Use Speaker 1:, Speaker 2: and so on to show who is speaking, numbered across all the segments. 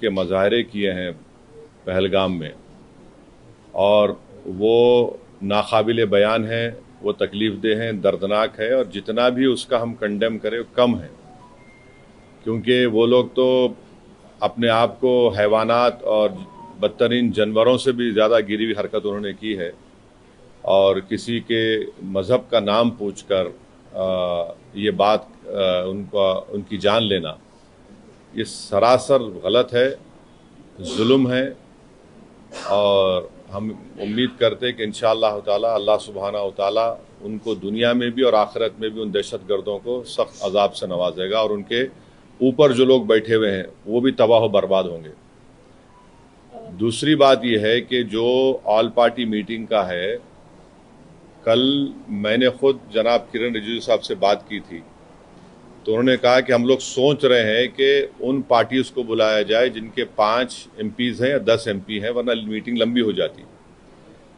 Speaker 1: के मुजाहरे किए हैं पहलगाम में, और वो नाकाबिल बयान है, वो तकलीफ़देह हैं, दर्दनाक है, और जितना भी उसका हम कंडेम करें वो कम है, क्योंकि वो लोग तो अपने आप को हैवानात और बदतरीन जानवरों से भी ज़्यादा गिरी हुई हरकत उन्होंने की है। और किसी के मज़हब का नाम पूछकर ये बात उनकी जान लेना, ये सरासर गलत है, जुल्म है। और हम उम्मीद करते हैं कि इंशाअल्लाह ताला अल्लाह सुब्हानहू ताला उनको दुनिया में भी और आखिरत में भी उन दहशतगर्दों को सख्त अजाब से नवाजेगा, और उनके ऊपर जो लोग बैठे हुए हैं वो भी तबाह बर्बाद होंगे। दूसरी बात यह है कि जो ऑल पार्टी मीटिंग का है, कल मैंने खुद जनाब किरण रिजिजू साहब से बात की थी, तो उन्होंने कहा कि हम लोग सोच रहे हैं कि उन पार्टीज को बुलाया जाए जिनके 5 MPs हैं या 10 MP हैं, वरना मीटिंग लंबी हो जाती।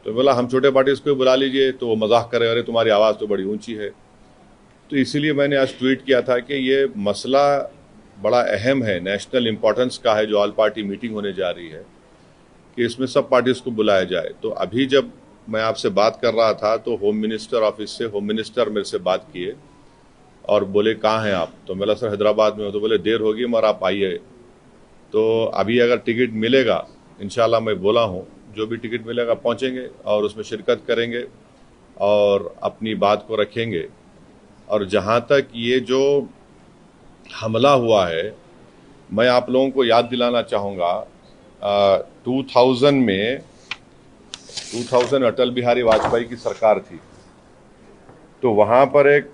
Speaker 1: तो बोला हम छोटे पार्टीज को बुला लीजिए, तो वो मजाक करे, अरे तुम्हारी आवाज़ तो बड़ी ऊंची है। तो इसीलिए मैंने आज ट्वीट किया था कि ये मसला बड़ा अहम है, नेशनल इम्पोर्टेंस का है, जो ऑल पार्टी मीटिंग होने जा रही है, कि इसमें सब पार्टीज को बुलाया जाए। तो अभी जब मैं आपसे बात कर रहा था तो होम मिनिस्टर ऑफिस से होम मिनिस्टर मेरे से बात किए और बोले कहाँ हैं आप? तो मैं सर हैदराबाद में हूँ। तो बोले देर होगी मगर आप आइए। तो अभी अगर टिकट मिलेगा, इंशाल्लाह मैं बोला हूँ, जो भी टिकट मिलेगा पहुँचेंगे और उसमें शिरकत करेंगे और अपनी बात को रखेंगे। और जहाँ तक ये जो हमला हुआ है, मैं आप लोगों को याद दिलाना चाहूँगा, 2000 अटल बिहारी वाजपेयी की सरकार थी, तो वहाँ पर एक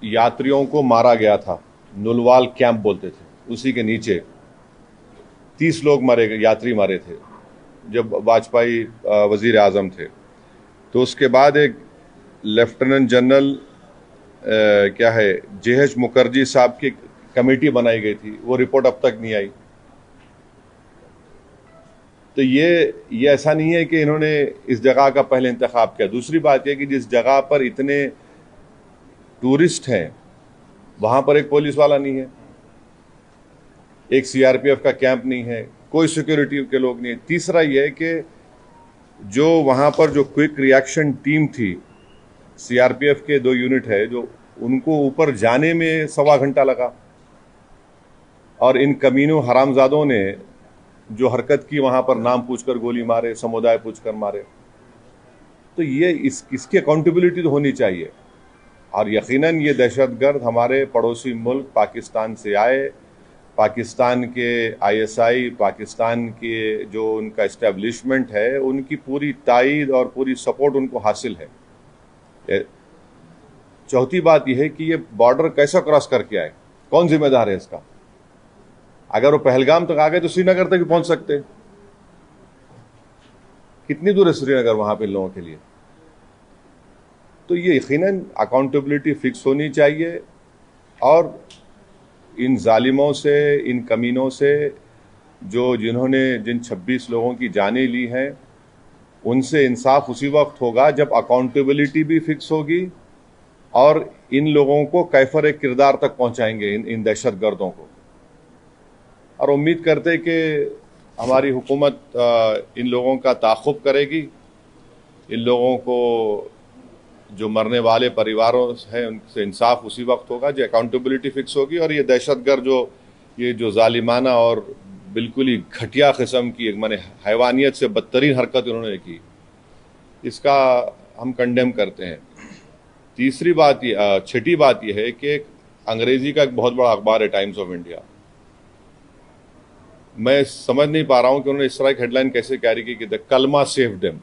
Speaker 1: यात्रियों को मारा गया था, नुलवाल कैंप बोलते थे, उसी के नीचे 30 लोग मारे गए, यात्री मारे थे जब वाजपेयी वजीर आजम थे। तो उसके बाद एक लेफ्टिनेंट जनरल क्या है JH मुखर्जी साहब की कमेटी बनाई गई थी, वो रिपोर्ट अब तक नहीं आई। तो ये ऐसा नहीं है कि इन्होंने इस जगह का पहले इंतखाब किया। दूसरी बात यह कि जिस जगह पर इतने टूरिस्ट हैं वहाँ पर एक पुलिस वाला नहीं है, एक CRPF का कैंप नहीं है, कोई सिक्योरिटी के लोग नहीं है। तीसरा यह है कि जो वहाँ पर जो क्विक रिएक्शन टीम थी, CRPF के 2 यूनिट है, जो उनको ऊपर जाने में 1.25 घंटा लगा, और इन कमीनों हरामजादों ने जो हरकत की वहाँ पर नाम पूछकर गोली मारे, समुदाय पूछकर मारे। तो ये इसकी अकाउंटेबिलिटी तो होनी चाहिए। और यकीनन ये दहशतगर्द हमारे पड़ोसी मुल्क पाकिस्तान से आए, पाकिस्तान के ISI, पाकिस्तान के जो उनका इस्टेब्लिशमेंट है, उनकी पूरी तायीद और पूरी सपोर्ट उनको हासिल है। चौथी बात यह है कि ये बॉर्डर कैसा क्रॉस करके आए, कौन जिम्मेदार है इसका? अगर वो पहलगाम तक आ गए तो श्रीनगर तक भी पहुंच सकते। कितनी दूर है श्रीनगर वहां पे लोगों के लिए? तो ये यकीनन अकाउंटेबिलिटी फिक्स होनी चाहिए, और इन जालिमों से, इन कमीनों से, जिन 26 लोगों की जानें ली हैं, उनसे इंसाफ उसी वक्त होगा जब अकाउंटेबिलिटी भी फिक्स होगी और इन लोगों को कैफर किरदार तक पहुंचाएंगे, इन दहशतगर्दों को। और उम्मीद करते कि हमारी हुकूमत इन लोगों का ताक़ुब करेगी, इन लोगों को जो मरने वाले परिवारों हैं उनसे इंसाफ उसी वक्त होगा जो अकाउंटेबिलिटी फिक्स होगी। और ये दहशतगर्द ये जो जालिमाना और बिल्कुल ही घटिया किस्म की, माने हैवानियत से बदतरीन हरकत उन्होंने की, इसका हम कंडेम करते हैं। छठी बात यह है कि अंग्रेजी का एक बहुत बड़ा अखबार है टाइम्स ऑफ इंडिया, मैं समझ नहीं पा रहा हूं कि उन्होंने इस तरह की हेडलाइन कैसे कैरी की कि द कलमा सेव देम।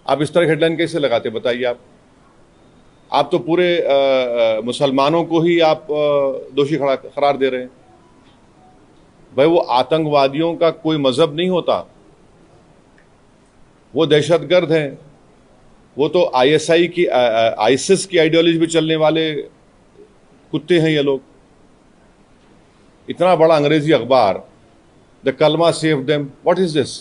Speaker 1: आप इस तरह की हेडलाइन कैसे लगाते बताइए? आप तो पूरे मुसलमानों को ही आप दोषी करार दे रहे हैं। भाई वो आतंकवादियों का कोई मजहब नहीं होता, वो दहशतगर्द हैं, वो तो ISI की ISIS की आइडियोलॉजी पे चलने वाले कुत्ते हैं ये लोग। इतना बड़ा अंग्रेजी अखबार, द कलमा save them, what is this?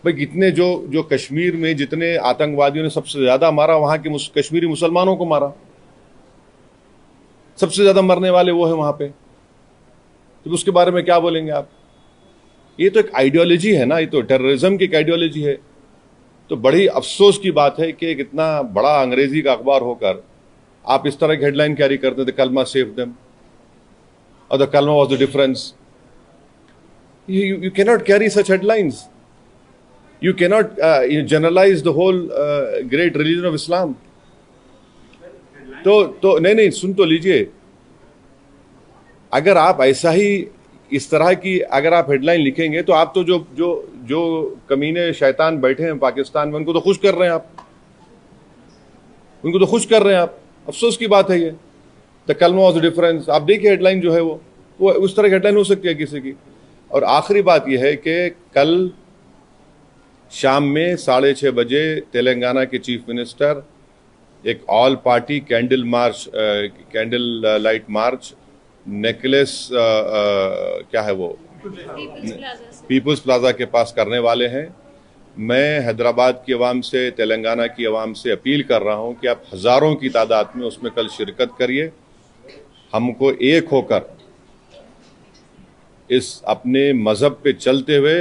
Speaker 1: भाई कितने जो कश्मीर में जितने आतंकवादियों ने सबसे ज्यादा मारा, वहां के कश्मीरी मुसलमानों को मारा, सबसे ज्यादा मरने वाले वो है वहां पे। तो उसके बारे में क्या बोलेंगे आप? ये तो एक आइडियोलॉजी है ना, ये तो टेररिज्म की एक आइडियोलॉजी है। तो बड़ी अफसोस की बात है कि एक इतना बड़ा अंग्रेजी का अखबार होकर आप इस तरह की हेडलाइन कैरी करते थे, कलमा सेव देम और द कलमा was the difference. You cannot carry such headlines. You cannot generalize the whole great religion of Islam. तो नहीं सुन तो लीजिए, अगर आप ऐसा ही इस तरह की अगर आप हेडलाइन लिखेंगे तो आप तो जो जो जो कमीने शैतान बैठे हैं पाकिस्तान में उनको तो खुश कर रहे हैं आप, उनको तो खुश कर रहे हैं आप। अफसोस की बात है ये। द कलमा वाज द डिफरेंस, आप देखिए हेडलाइन जो है वो उस तरह की हेडलाइन हो सकती है किसी की। और आखिरी बात यह है कि कल शाम में 6:30 बजे तेलंगाना के चीफ मिनिस्टर एक all party candle light march necklace क्या है वो पीपल्स प्लाजा के पास करने वाले हैं। मैं हैदराबाद की आवाम से, तेलंगाना की आवाम से अपील कर रहा हूं कि आप हज़ारों की तादाद में उसमें कल शिरकत करिए। हमको एक होकर इस अपने मज़हब पे चलते हुए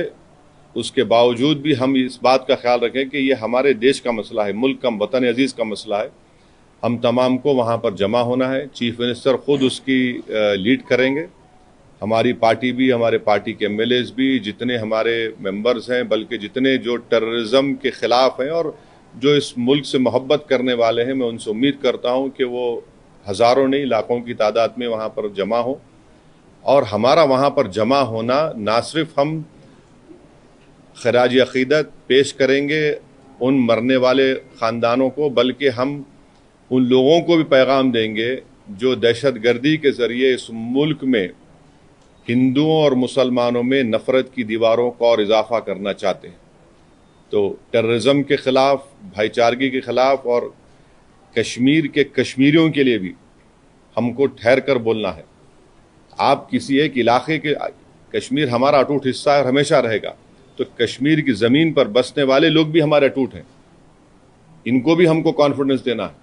Speaker 1: उसके बावजूद भी हम इस बात का ख्याल रखें कि ये हमारे देश का मसला है, मुल्क का, वतन अजीज़ का मसला है। हम तमाम को वहाँ पर जमा होना है। चीफ मिनिस्टर ख़ुद उसकी लीड करेंगे। हमारी पार्टी भी, हमारे पार्टी के एमएलएज भी, जितने हमारे मेंबर्स हैं, बल्कि जितने जो टेररिज्म के ख़िलाफ़ हैं और जो इस मुल्क से मोहब्बत करने वाले हैं, मैं उनसे उम्मीद करता हूँ कि वो हज़ारों नहीं लाखों की तादाद में वहाँ पर जमा हो। और हमारा वहाँ पर जमा होना ना सिर्फ हम खराज अक़ीदत पेश करेंगे उन मरने वाले ख़ानदानों को, बल्कि हम उन लोगों को भी पैगाम देंगे जो दहशत गर्दी के ज़रिए इस मुल्क में हिंदुओं और मुसलमानों में नफ़रत की दीवारों को और इजाफ़ा करना चाहते हैं। तो टेररिज्म के ख़िलाफ़, भाईचारगी के ख़िलाफ़ और कश्मीर के कश्मीरियों के लिए भी हमको ठहर कर बोलना है। आप किसी एक इलाके के, कश्मीर हमारा अटूट हिस्सा है और हमेशा रहेगा, तो कश्मीर की ज़मीन पर बसने वाले लोग भी हमारे अटूट हैं, इनको भी हमको कॉन्फिडेंस देना है।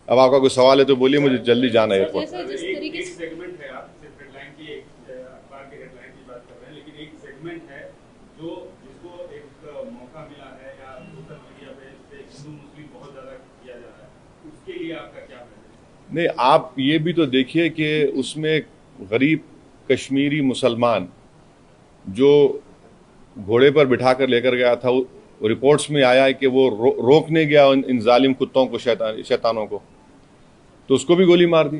Speaker 1: अब आपका कोई सवाल है तो बोलिए, मुझे जल्दी जाना है एयरपोर्ट।
Speaker 2: एक सेगमेंट है, आप सिर्फ हेडलाइन की अखबार के हेडलाइन की बात कर रहे हैं, लेकिन एक सेगमेंट है जो जिसको एक मौका मिला है या सोशल मीडिया पे हिंदू मुस्लिम बहुत ज़्यादा किया जा रहा है, उसके लिए आपका क्या है?
Speaker 1: नहीं, आप ये भी तो देखिए कि उसमें गरीब कश्मीरी मुसलमान जो घोड़े पर बिठा कर लेकर गया था, रिपोर्ट्स में आया है कि वो रोकने गया इन जालिम कुत्तों को, शैतानों को, तो उसको भी गोली मार दी।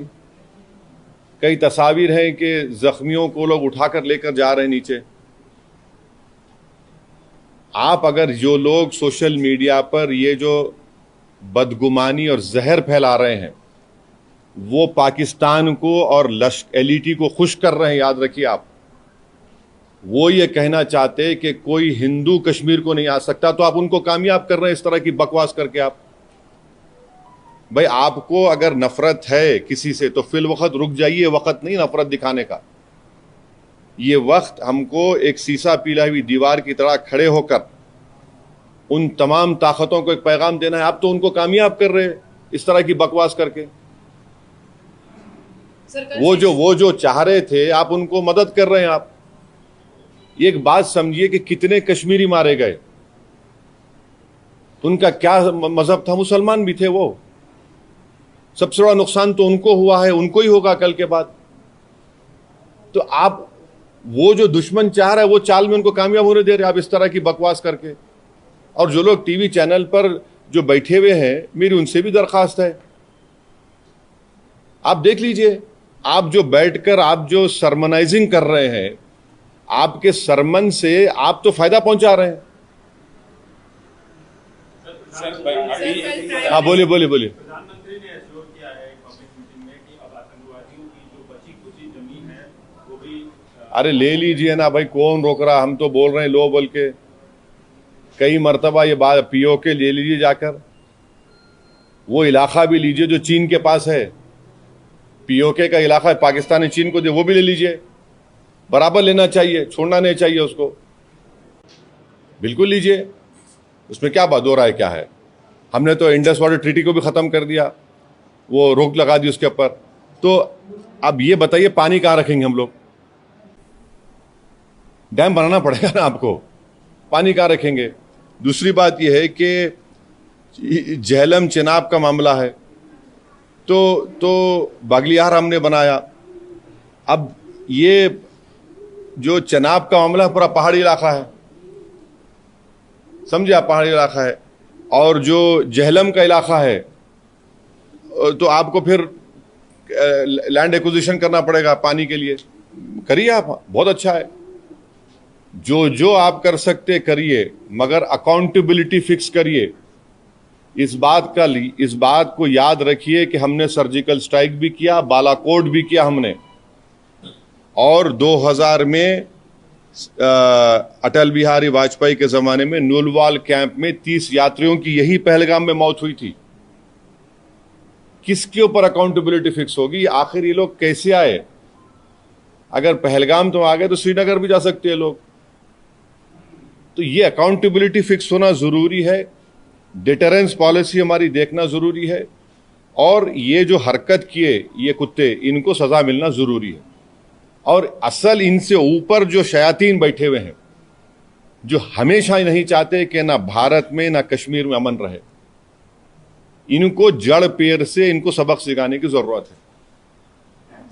Speaker 1: कई तस्वीर हैं कि जख्मियों को लोग उठाकर लेकर जा रहे हैं नीचे। आप अगर जो लोग सोशल मीडिया पर ये जो बदगुमानी और जहर फैला रहे हैं वो पाकिस्तान को और एलईटी को खुश कर रहे हैं, याद रखिए आप। वो ये कहना चाहते कि कोई हिंदू कश्मीर को नहीं आ सकता, तो आप उनको कामयाब कर रहे हैं इस तरह की बकवास करके। आप भाई, आपको अगर नफरत है किसी से तो फिल वक्त रुक जाइए, वक्त नहीं नफरत दिखाने का। ये वक्त हमको एक सीसा पीला हुई दीवार की तरह खड़े होकर उन तमाम ताकतों को एक पैगाम देना है। आप तो उनको कामयाब कर रहे हैं इस तरह की बकवास करके। वो जो चाह रहे थे, आप उनको मदद कर रहे हैं। आप एक बात समझिए कि कितने कश्मीरी मारे गए, उनका क्या मजहब था? मुसलमान भी थे वो। सबसे बड़ा नुकसान तो उनको हुआ है, उनको ही होगा कल के बाद। तो आप वो जो दुश्मन चाह रहा है वो चाल में उनको कामयाब होने दे रहे आप इस तरह की बकवास करके। और जो लोग टीवी चैनल पर जो बैठे हुए हैं, मेरी उनसे भी दरखास्त है, आप देख लीजिए। आप जो बैठकर आप जो सरमनाइजिंग कर रहे हैं, आपके सरमन से आप तो फायदा पहुंचा रहे हैं। हाँ, बोलिए बोलिए बोलिए।
Speaker 2: प्रधानमंत्री ने एश्योर किया है पब्लिक मीटिंग में कि अब आतंकवादियों की जो बची खुची जमीन है वो भी
Speaker 1: अरे ले लीजिए ना भाई, कौन रोक रहा? हम तो बोल रहे हैं लो बोल के कई मरतबा। ये बात पीओके ले लीजिए जाकर, वो इलाका भी लीजिए जो चीन के पास है। पीओके का इलाका पाकिस्तान ने चीन को दिया, वो भी ले लीजिए। बराबर लेना चाहिए, छोड़ना नहीं चाहिए उसको। बिल्कुल लीजिए, उसमें क्या बात हो रहा है? क्या है? हमने तो इंडस वाटर ट्रीटी को भी ख़त्म कर दिया, वो रोक लगा दी उसके ऊपर। तो अब ये बताइए पानी कहाँ रखेंगे हम लोग? डैम बनाना पड़ेगा ना आपको, पानी कहाँ रखेंगे। दूसरी बात यह है कि झेलम चेनाब का मामला है, तो बागलियार हमने बनाया। अब ये जो चेनाब का मामला है पूरा पहाड़ी इलाका है, समझे आप, पहाड़ी इलाका है। और जो झेलम का इलाका है तो आपको फिर लैंड एक्विजिशन करना पड़ेगा पानी के लिए। करिए आप, बहुत अच्छा है, जो आप कर सकते करिए, मगर अकाउंटेबिलिटी फिक्स करिए। इस बात को याद रखिए कि हमने सर्जिकल स्ट्राइक भी किया, बालाकोट भी किया हमने, और 2000 में अटल बिहारी वाजपेयी के जमाने में नुलवाल कैंप में 30 यात्रियों की यही पहलगाम में मौत हुई थी। किसके ऊपर अकाउंटेबिलिटी फिक्स होगी? आखिर ये लोग कैसे आए? अगर पहलगाम तो आ गए तो श्रीनगर भी जा सकते हैं लोग। तो ये अकाउंटेबिलिटी फिक्स होना जरूरी है, डिटरेंस पॉलिसी हमारी देखना जरूरी है, और ये जो हरकत किए ये कुत्ते, इनको सजा मिलना जरूरी है। और असल इनसे ऊपर जो शयातीन बैठे हुए हैं, जो हमेशा ही नहीं चाहते कि ना भारत में ना कश्मीर में अमन रहे, इनको जड़ पेड़ से इनको सबक सिखाने की जरूरत है।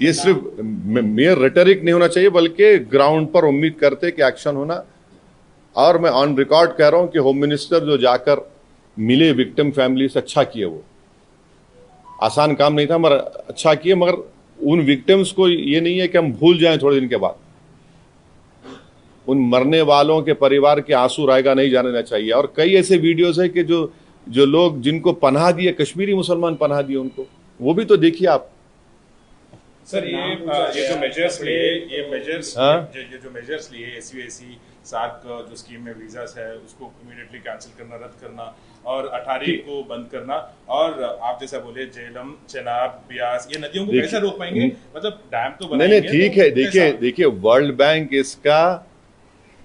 Speaker 1: ये सिर्फ मेयर रेटरिक नहीं होना चाहिए, बल्कि ग्राउंड पर उम्मीद करते कि एक्शन होना। और मैं ऑन रिकॉर्ड कह रहा हूं कि होम मिनिस्टर जो जाकर मिले विक्टिम फैमिली से, अच्छा किए। वो आसान काम नहीं था, मगर अच्छा किए। मगर उन विक्टिम्स को ये नहीं है कि हम भूल जाएं थोड़े दिन के बाद। उन मरने वालों के परिवार के आंसू रायगा नहीं जाना चाहिए। और कई ऐसे वीडियोस है कि जो लोग जिनको पनाह दिए, कश्मीरी मुसलमान पनाह दिए उनको, वो भी तो देखिए आप।
Speaker 2: सर ये जो मेजर्स लिए, ये जो मेजर्स लिए SUAC सार्क जो स्कीम में वीजास है उसको इमीडिएटली कैंसिल करना, रद्द करना, और 18 को बंद करना, और आप जैसा बोले झेलम, चेनाब, ब्यास, ये नदियों को कैसे रोक पाएंगे? मतलब डैम तो बनाएंगे।
Speaker 1: नहीं, ठीक है। देखिए वर्ल्ड बैंक इसका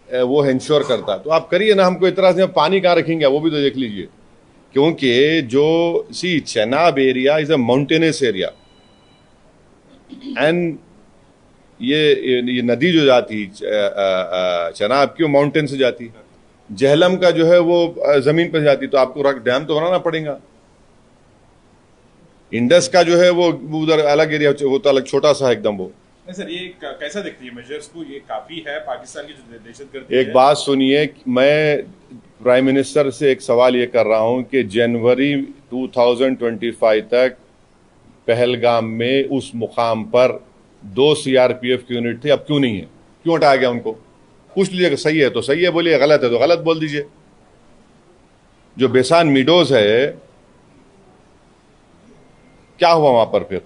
Speaker 1: वो इंश्योर करता, तो आप करिए ना। हमको इतना से पानी कहाँ रखेंगे वो भी तो देख लीजिए। क्योंकि जो Chenab area is a mountainous area, and ये नदी जो जाती चेनाब की, वो माउंटेन से जाती। झेलम का जो है वो जमीन पर जाती, तो आपको डैम तो बनाना पड़ेगा। इंडस का जो है वो उधर अलग एरिया, वो तो अलग छोटा सा एकदम। वो
Speaker 2: नहीं सर, ये कैसा दिखती है मेजर्स को? ये काफी है पाकिस्तान की जो दहशतगर्दी।
Speaker 1: एक बात सुनिए, मैं प्राइम मिनिस्टर से एक सवाल ये कर रहा हूं कि जनवरी 2025 तक पहलगाम में उस मुकाम पर 2 CRPF की यूनिट थी, अब क्यों नहीं है? क्यों हटाया गया उनको? पूछ लीजिएगा। सही है तो सही है बोलिए, गलत है तो गलत बोल दीजिए। जो बेसान मीडोज है, क्या हुआ वहां पर? फिर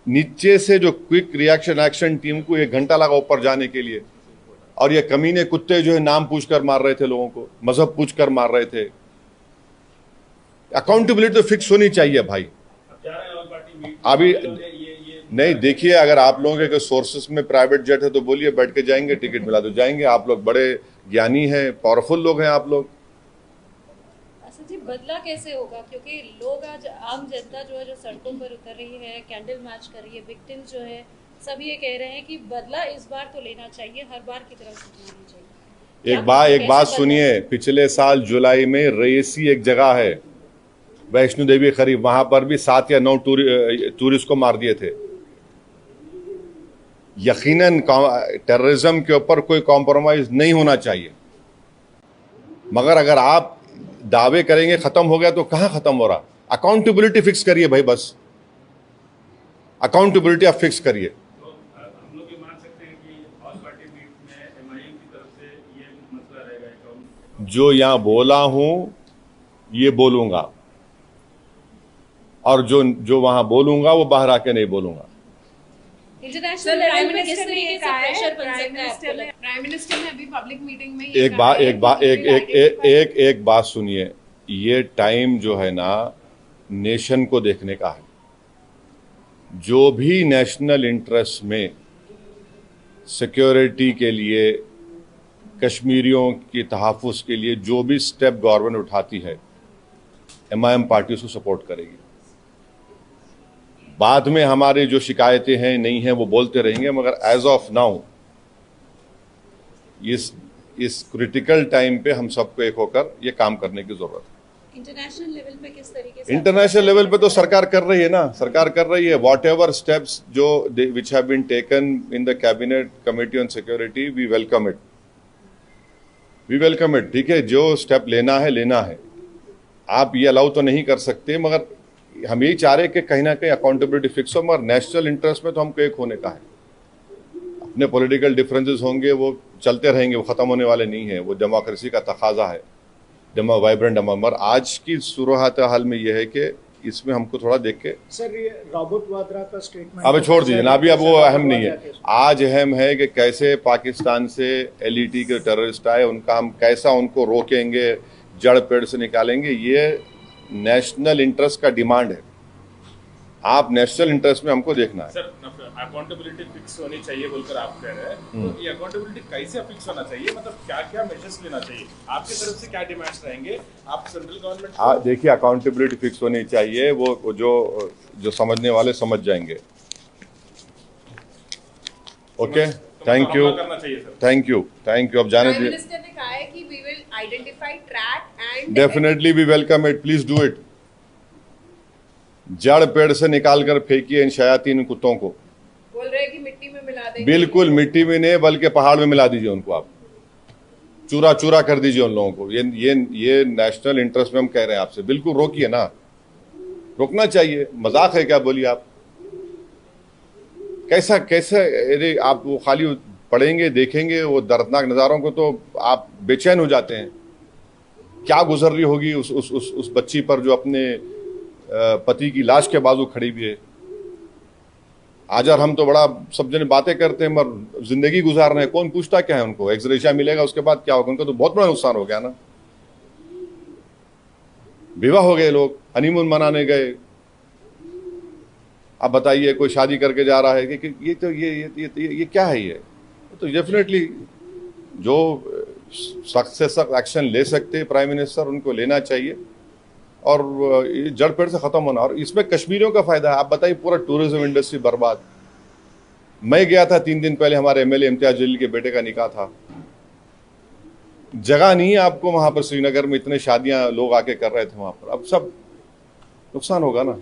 Speaker 1: नीचे से जो क्विक रिएक्शन एक्शन टीम को 1 घंटा लगा ऊपर जाने के लिए, और ये कमीने कुत्ते जो है नाम पूछकर मार रहे थे लोगों को, मजहब पूछकर मार रहे थे। अकाउंटेबिलिटी तो फिक्स होनी चाहिए भाई। अभी नहीं, देखिए, अगर आप लोगों के सोर्सेस में प्राइवेट जेट है तो बोलिए, बैठ के जाएंगे, टिकट मिला तो जाएंगे। आप लोग बड़े ज्ञानी हैं, पावरफुल लोग हैं आप लोग।
Speaker 3: अच्छा जी, बदला कैसे होगा? क्योंकि लोग आज, आम जनता जो है जो सड़कों पर उतर रही है, कैंडल मार्च कर रही है, विक्टिम्स जो है सब ये कह रहे हैं कि बदला इस बार तो लेना चाहिए, हर बार की तरह नहीं चाहिए।
Speaker 1: एक बात सुनिए, पिछले साल जुलाई में रेसी एक जगह है वैष्णो देवी करीब, वहां पर भी 7 या 9 टूरिस्ट को मार दिए थे। यकीनन टेररिज्म के ऊपर कोई कॉम्प्रोमाइज नहीं होना चाहिए, मगर अगर आप दावे करेंगे खत्म हो गया तो कहां खत्म हो रहा? अकाउंटेबिलिटी फिक्स करिए भाई, बस अकाउंटेबिलिटी आप फिक्स करिए।
Speaker 2: तो हम लोग ये मान सकते हैं कि ऑल पार्टी मीट में MIM की तरफ से ये मसला रहेगा।
Speaker 1: जो यहां बोला हूं ये बोलूंगा, और जो वहां बोलूंगा वो बाहर आके नहीं बोलूंगा।
Speaker 3: इंटरनेशनल लेवल पे किस तरीके से प्रेशर बन सकता है आपको लगता है?
Speaker 4: प्राइम मिनिस्टर ने अभी पब्लिक मीटिंग में
Speaker 1: एक बात सुनिए, ये टाइम जो है ना नेशन को देखने का है। जो भी नेशनल इंटरेस्ट में सिक्योरिटी के लिए, कश्मीरियों की तहफ़्फ़ुज़ के लिए जो भी स्टेप गवर्नमेंट उठाती है, MIM पार्टी उसको सपोर्ट करेगी। बाद में हमारी जो शिकायतें हैं नहीं हैं वो बोलते रहेंगे, मगर एज ऑफ नाउ इस क्रिटिकल टाइम पे हम सबको एक होकर ये काम करने की जरूरत है।
Speaker 3: इंटरनेशनल लेवल पे किस तरीके से
Speaker 1: इंटरनेशनल लेवल पे तो सरकार कर रही है ना, सरकार कर रही है। वॉट एवर स्टेप्स जो which have been taken in the cabinet committee on security, we welcome it, we welcome it. ठीक है, जो स्टेप लेना है। आप ये अलाउ तो नहीं कर सकते, मगर हम यही चाह रहे कि कहीं ना कहीं अकाउंटेबिलिटी फिक्स हो, मगर नेशनल इंटरेस्ट में तो हमको एक होने का है। अपने पॉलिटिकल डिफरेंसेस होंगे, वो चलते रहेंगे, वो खत्म होने वाले नहीं है, वो डेमोक्रेसी का तकाजा है, वाइब्रेंट मगर आज की सूरत हाल में यह है कि इसमें हमको थोड़ा देख के
Speaker 5: सर ये रॉबर्ट वाड्रा का स्टेटमेंट
Speaker 1: अब छोड़ दीजिए ना, अभी अब वो अहम नहीं है। आज अहम है कि कैसे पाकिस्तान से एलईटी के टेररिस्ट आए, उनका हम कैसा उनको रोकेंगे, जड़ पेड़ से निकालेंगे। ये नेशनल इंटरेस्ट का डिमांड है। आप नेशनल इंटरेस्ट में हमको देखना है।
Speaker 2: सर अकाउंटेबिलिटी फिक्स होनी चाहिए बोलकर आप कह रहे हैं, तो ये अकाउंटेबिलिटी कैसे फिक्स होना चाहिए, मतलब क्या क्या मेजर्स लेना चाहिए, आपकी तरफ से क्या डिमांड्स रहेंगे, आप सेंट्रल गवर्नमेंट
Speaker 1: देखिए अकाउंटेबिलिटी फिक्स होनी चाहिए, वो जो समझने वाले समझ जाएंगे। Okay, thank you, thank you. अब जाने
Speaker 4: प्राइम
Speaker 1: दीजिए।
Speaker 4: मिनिस्टर ने कहा है कि we will identify, track and
Speaker 1: definitely we welcome it, please do it. जड़ पेड़ से निकाल कर फेंकिए इन शयातीन कुत्तों को।
Speaker 4: बोल रहे हैं कि मिट्टी में मिला देंगे।
Speaker 1: बिल्कुल मिट्टी में नहीं, बल्कि पहाड़ में मिला दीजिए उनको, आप चूरा चूरा कर दीजिए उन लोगों को। ये नेशनल इंटरेस्ट में हम कह रहे हैं आपसे, बिल्कुल रोकिए ना, रोकना चाहिए। मजाक है क्या, बोलिए आप? कैसा अरे आप वो खाली पढ़ेंगे, देखेंगे वो दर्दनाक नज़ारों को तो आप बेचैन हो जाते हैं। क्या गुजर रही होगी उस बच्ची पर जो अपने पति की लाश के बाजू खड़ी हुई है। आज और हम तो बड़ा सब जने बातें करते हैं, मगर जिंदगी गुजार रहे हैं, कौन पूछता क्या है उनको? एक्सग्रेशिया मिलेगा, उसके बाद क्या होगा? उनको तो बहुत बड़ा नुकसान हो गया ना। विवाह हो गए, लोग हनीमून मनाने गए। अब बताइए कोई शादी करके जा रहा है कि ये तो ये क्या है? ये तो डेफिनेटली जो सख्त से सख्त एक्शन ले सकते प्राइम मिनिस्टर, उनको लेना चाहिए और ये जड़ पेड़ से खत्म होना। और इसमें कश्मीरियों का फायदा है। आप बताइए, पूरा टूरिज्म इंडस्ट्री बर्बाद। मैं गया था 3 दिन पहले, हमारे एमएलए इम्तियाज जलील के बेटे का निकाह था। जगह नहीं है आपको वहां पर, श्रीनगर में इतने शादियां लोग आके कर रहे थे वहां पर। अब सब नुकसान होगा ना।